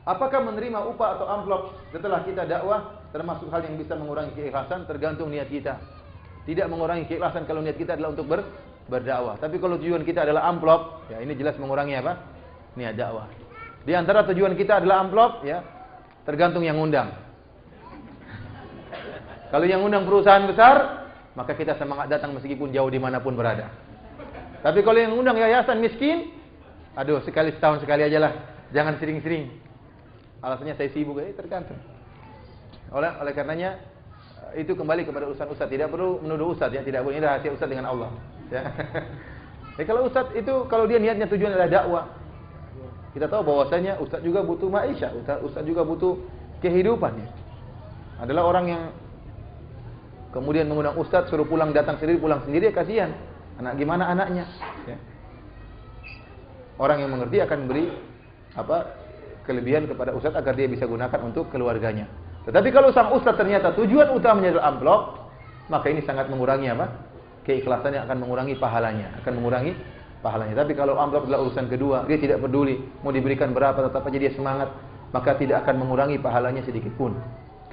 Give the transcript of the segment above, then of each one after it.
Apakah menerima upah atau amplop setelah kita dakwah termasuk hal yang bisa mengurangi keikhlasan? Tergantung niat kita. Tidak mengurangi keikhlasan kalau niat kita adalah untuk berdakwah. Tapi kalau tujuan kita adalah amplop, ya ini jelas mengurangi apa? Niat dakwah. Di antara tujuan kita adalah amplop, ya tergantung yang undang. Kalau yang undang perusahaan besar, maka kita semangat datang meskipun jauh dimanapun berada. Tapi kalau yang undang yayasan miskin, aduh sekali setahun sekali aja lah, jangan sering-sering. Alasannya saya sibuk, tergantung. Oleh karenanya itu kembali kepada ustaz-ustaz, tidak perlu menuduh ustaz, ya tidak boleh, ini rahasia ustaz dengan Allah. Ya. Kalau ustaz itu kalau dia niatnya tujuan adalah dakwah, kita tahu bahwasanya ustaz juga butuh maisha, ustaz juga butuh kehidupan. Ya. Adalah orang yang kemudian mengundang ustaz suruh pulang pulang sendiri, kasihan. Gimana anaknya? Ya. Orang yang mengerti akan beri kelebihan kepada ustaz agar dia bisa gunakan untuk keluarganya. Tetapi kalau sang ustaz ternyata tujuan utamanya adalah amplop, maka ini sangat mengurangi keikhlasannya, akan mengurangi pahalanya, Tapi kalau amplop adalah urusan kedua, dia tidak peduli mau diberikan berapa, tetap aja dia semangat, maka tidak akan mengurangi pahalanya sedikit pun.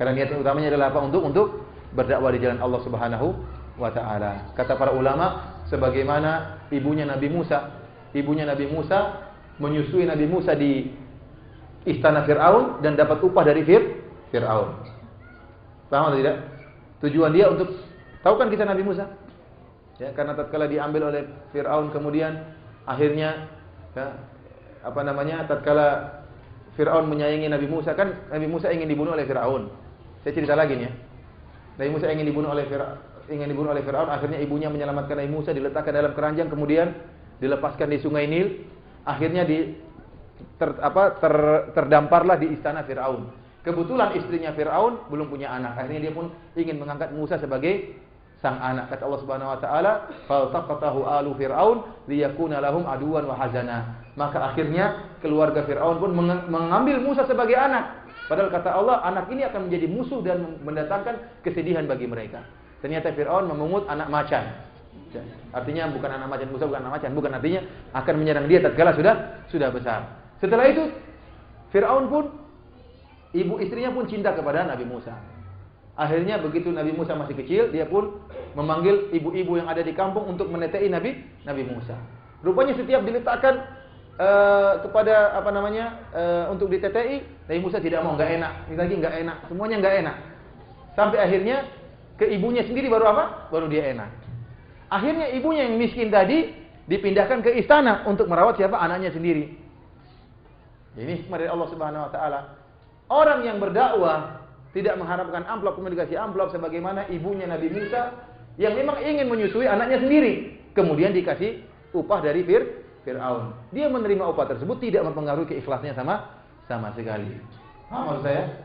Karena niat utamanya adalah apa? Untuk berdakwah di jalan Allah Subhanahu wa taala. Kata para ulama, sebagaimana ibunya Nabi Musa menyusui Nabi Musa di istana Fir'aun dan dapat upah dari Fir'aun. Paham atau tidak? Tujuan dia untuk, tahu kan kisah Nabi Musa? Ya, karena tatkala diambil oleh Fir'aun, kemudian akhirnya tatkala Fir'aun menyayangi Nabi Musa, kan Nabi Musa ingin dibunuh oleh Fir'aun. Saya cerita lagi nih ya. Nabi Musa ingin dibunuh oleh Fir'aun, akhirnya ibunya menyelamatkan Nabi Musa, diletakkan dalam keranjang, kemudian dilepaskan di Sungai Nil, akhirnya terdamparlah di istana Fir'aun. Kebetulan istrinya Fir'aun belum punya anak, akhirnya dia pun ingin mengangkat Musa sebagai sang anak. Kata Allah Subhanahu wa taala, "Faltaqatahu alu Fir'aun liyakuna lahum aduwan wa hazana." Maka akhirnya keluarga Fir'aun pun mengambil Musa sebagai anak. Padahal kata Allah, anak ini akan menjadi musuh dan mendatangkan kesedihan bagi mereka. Ternyata Fir'aun memungut anak macan. Artinya bukan anak macan, Musa bukan anak macan, bukan, artinya akan menyerang dia tatkala sudah besar. Setelah itu Fir'aun pun, ibu istrinya pun cinta kepada Nabi Musa. Akhirnya begitu Nabi Musa masih kecil, dia pun memanggil ibu-ibu yang ada di kampung untuk menetei Nabi Musa. Rupanya setiap diletakkan untuk ditetei, Nabi Musa tidak mau, enggak enak, semuanya enggak enak. Sampai akhirnya ke ibunya sendiri baru dia enak. Akhirnya ibunya yang miskin tadi dipindahkan ke istana untuk merawat siapa? Anaknya sendiri. Ini hikmah dari Allah Subhanahu wa taala. Orang yang berdakwah tidak mengharapkan amplop, kemudian dikasih amplop, sebagaimana ibunya Nabi Musa yang memang ingin menyusui anaknya sendiri, kemudian dikasih upah dari Fir'aun. Dia menerima upah tersebut, tidak mempengaruhi keikhlasannya sama sekali. Maksud saya,